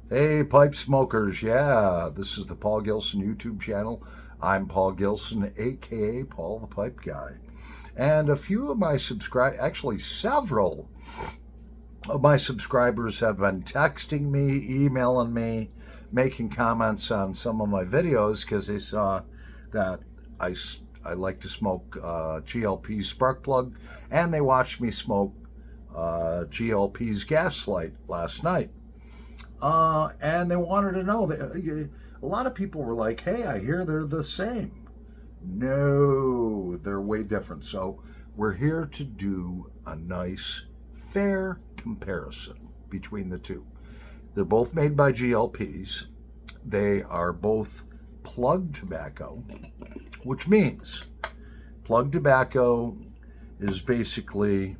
Hey, pipe smokers. Yeah, this is the Paul Gilson YouTube channel. I'm Paul Gilson, aka Paul the Pipe Guy. And a few of my actually several of my subscribers have been texting me, emailing me, making comments on some of my videos because they saw that I like to smoke GLP Sparkplug, and they watched me smoke GLP's Gaslight last night. And they wanted to know that a lot of people were like, hey, I hear they're the same. No, they're way different. So we're here to do a nice, fair comparison between the two. They're both made by GLPs. They are both plug tobacco, which means plug tobacco is basically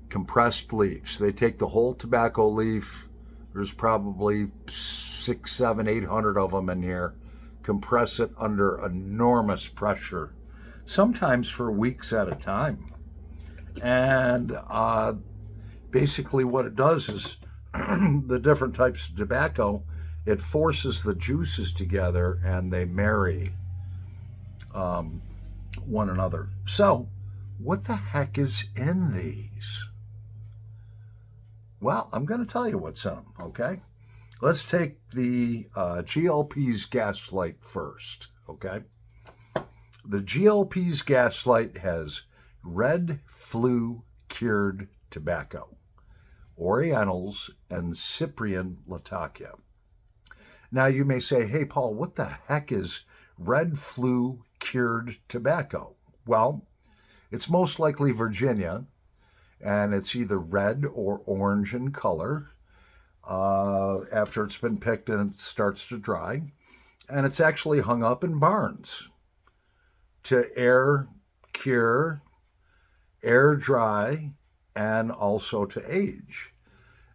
compressed leaves. They take the whole tobacco leaf. There's probably 6, 7, 800 of them in here. Compress it under enormous pressure, sometimes for weeks at a time. And basically what it does is the different types of tobacco, it forces the juices together and they marry one another. So what the heck is in these? Well, I'm going to tell you what's in them, okay? Let's take the GLP's Gaslight first, okay? The GLP's Gaslight has red flue cured tobacco, Orientals, and Cyprian Latakia. Now you may say, hey, Paul, what the heck is red flue cured tobacco? Well, it's most likely Virginia, and it's either red or orange in color after it's been picked and it starts to dry. And it's actually hung up in barns to air cure, air dry, and also to age.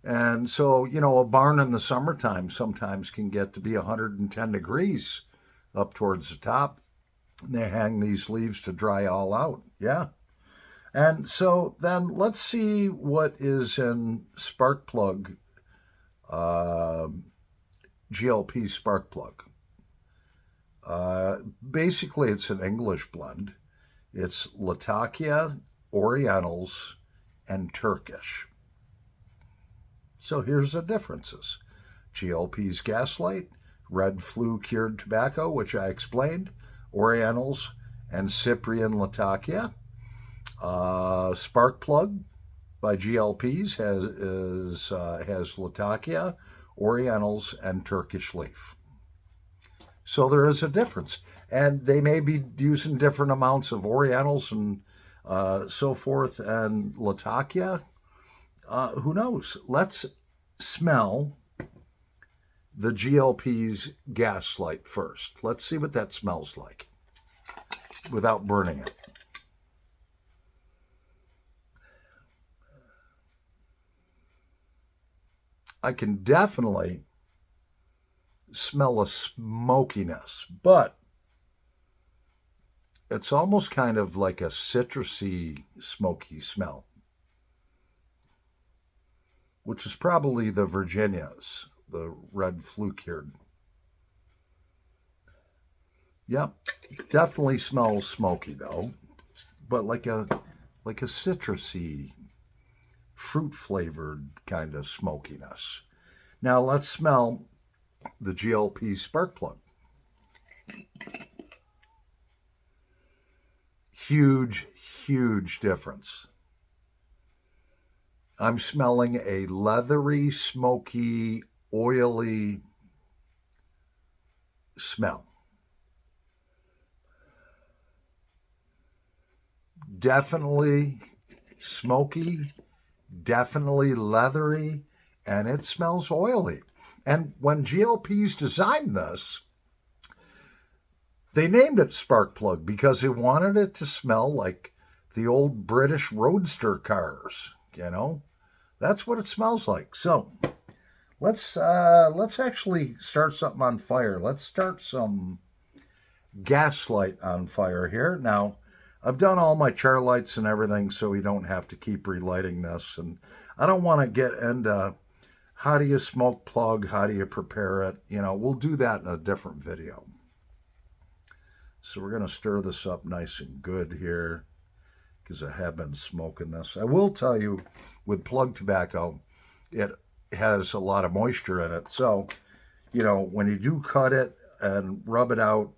And so, you know, a barn in the summertime sometimes can get to be 110 degrees up towards the top. And they hang these leaves to dry all out. Yeah. And so then let's see what is in Sparkplug, GLP Sparkplug. Basically, it's an English blend. It's Latakia, Orientals, and Turkish. So here's the differences. GLP's Gaslight, red flue cured tobacco, which I explained, Orientals, and Cyprian Latakia. Sparkplug by GLP's has Latakia, Orientals, and Turkish leaf. So there is a difference, and they may be using different amounts of Orientals and so forth, and Latakia. Who knows? Let's smell the GLP's Gaslight first. Let's see what that smells like without burning it. I can definitely smell a smokiness, but it's almost kind of like a citrusy, smoky smell, which is probably the Virginias, the red flue cured. Yep, definitely smells smoky though, but like a citrusy, fruit flavored kind of smokiness. Now let's smell the GLP Sparkplug. Huge, huge difference. I'm smelling a leathery, smoky, oily smell. Definitely smoky, definitely leathery, and it smells oily. And when GLP's designed this, they named it Sparkplug because they wanted it to smell like the old British roadster cars, you know? That's what it smells like. So let's actually start something on fire. Let's start some Gaslight on fire here. Now, I've done all my char lights and everything so we don't have to keep relighting this. And I don't want to get into how do you smoke plug? How do you prepare it? You know, we'll do that in a different video. So we're going to stir this up nice and good here because I have been smoking this. I will tell you, with plug tobacco, it has a lot of moisture in it. So, you know, when you do cut it and rub it out,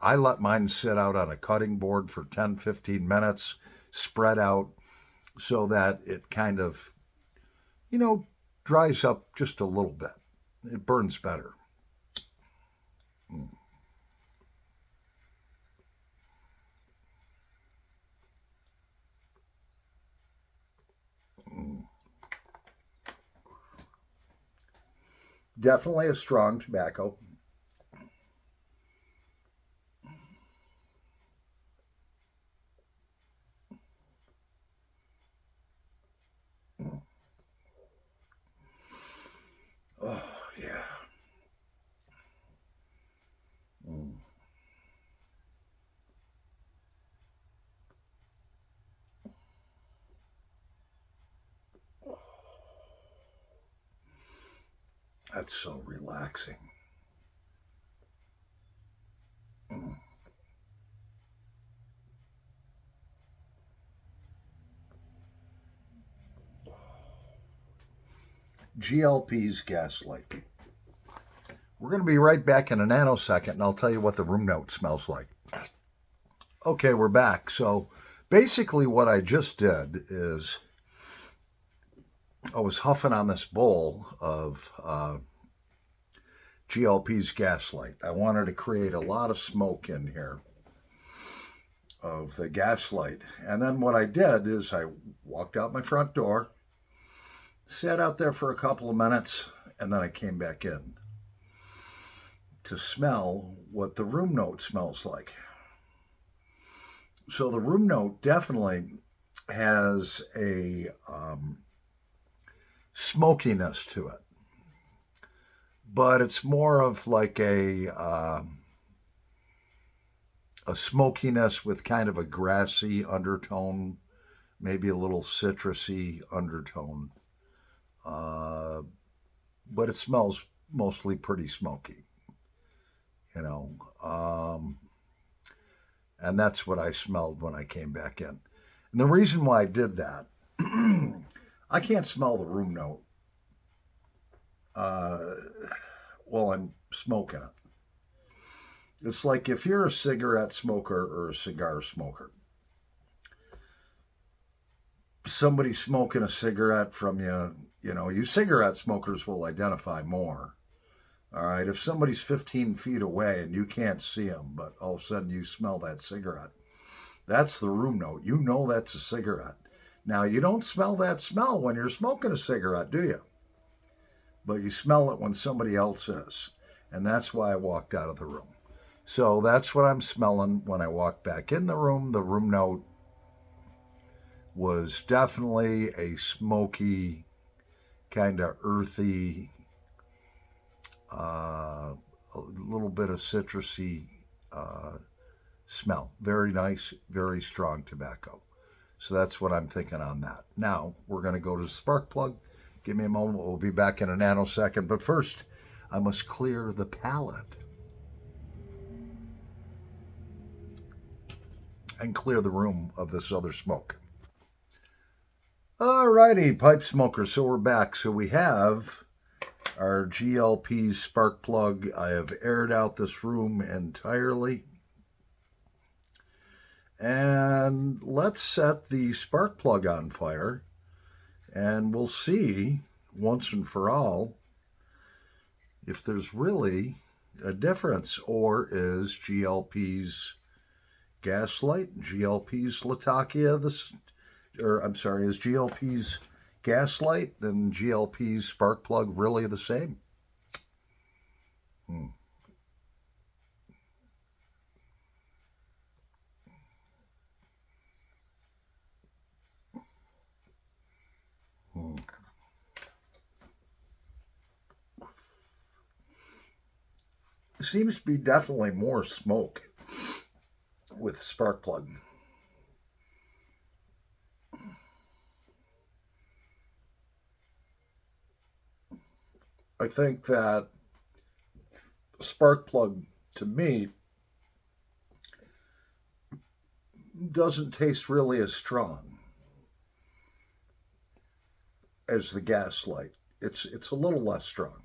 I let mine sit out on a cutting board for 10, 15 minutes, spread out, so that it kind of, you know, dries up just a little bit. It burns better. Definitely a strong tobacco. Oh, yeah. That's so relaxing. GLP's Gaslight. We're going to be right back in a nanosecond, and I'll tell you what the room note smells like. Okay, we're back. So basically what I just did is I was huffing on this bowl of GLP's Gaslight. I wanted to create a lot of smoke in here of the Gaslight. And then what I did is I walked out my front door, sat out there for a couple of minutes, and then I came back in to smell what the room note smells like. So the room note definitely has a smokiness to it, but it's more of like a smokiness with kind of a grassy undertone, maybe a little citrusy undertone. But it smells mostly pretty smoky, you know. And that's what I smelled when I came back in. And the reason why I did that, I can't smell the room note while I'm smoking it. It's like if you're a cigarette smoker or a cigar smoker, somebody smoking a cigarette from you, you know, you cigarette smokers will identify more. All right, if somebody's 15 feet away and you can't see them, but all of a sudden you smell that cigarette, that's the room note. You know that's a cigarette. Now, you don't smell that smell when you're smoking a cigarette, do you? But you smell it when somebody else is. And that's why I walked out of the room. So that's what I'm smelling when I walked back in the room. The room note was definitely a smoky, kind of earthy, a little bit of citrusy smell. Very nice, very strong tobacco. So that's what I'm thinking on that. Now, we're going to go to Sparkplug. Give me a moment. We'll be back in a nanosecond. But first, I must clear the palate and clear the room of this other smoke. Alrighty, pipe smokers. So we're back. So we have our GLP Sparkplug. I have aired out this room entirely. And let's set the spark plug on fire, and we'll see once and for all if there's really a difference, or is GLP's Gaslight, GLP's Latakia, is GLP's Gaslight and GLP's spark plug really the same? Seems to be definitely more smoke with Sparkplug. I think that Sparkplug, to me, doesn't taste really as strong as the Gaslight. It's a little less strong.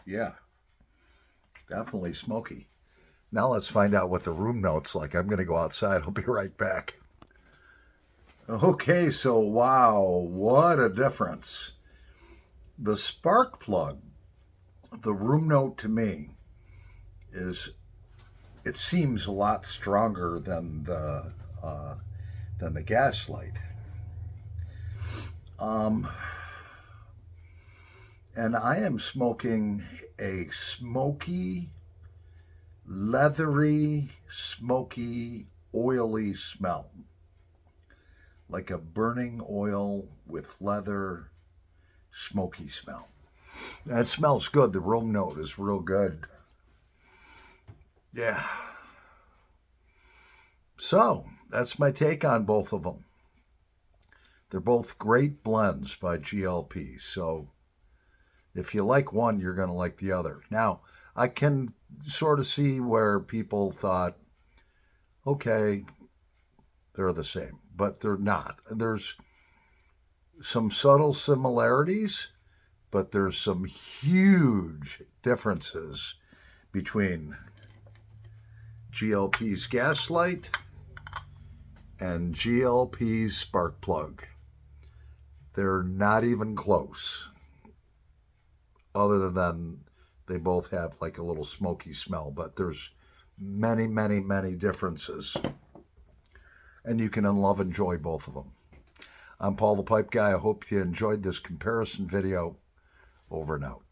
Yeah, definitely smoky. Now let's find out what the room note's like. I'm going to go outside. I'll be right back. Okay, so wow, what a difference. The Sparkplug, the room note to me is, it seems a lot stronger than the Gaslight. And I am smoking a smoky, leathery, smoky, oily smell. Like a burning oil with leather, smoky smell. And it smells good. The room note is real good. Yeah. So, that's my take on both of them. They're both great blends by GLP. So, if you like one, you're going to like the other. Now, I can sort of see where people thought, okay, they're the same, but they're not. There's some subtle similarities, but there's some huge differences between GLP's Gaslight and GLP's Sparkplug. They're not even close, other than they both have like a little smoky smell, but there's many, many, many differences. And you can love and enjoy both of them. I'm Paul the Pipe Guy. I hope you enjoyed this comparison video. Over and out.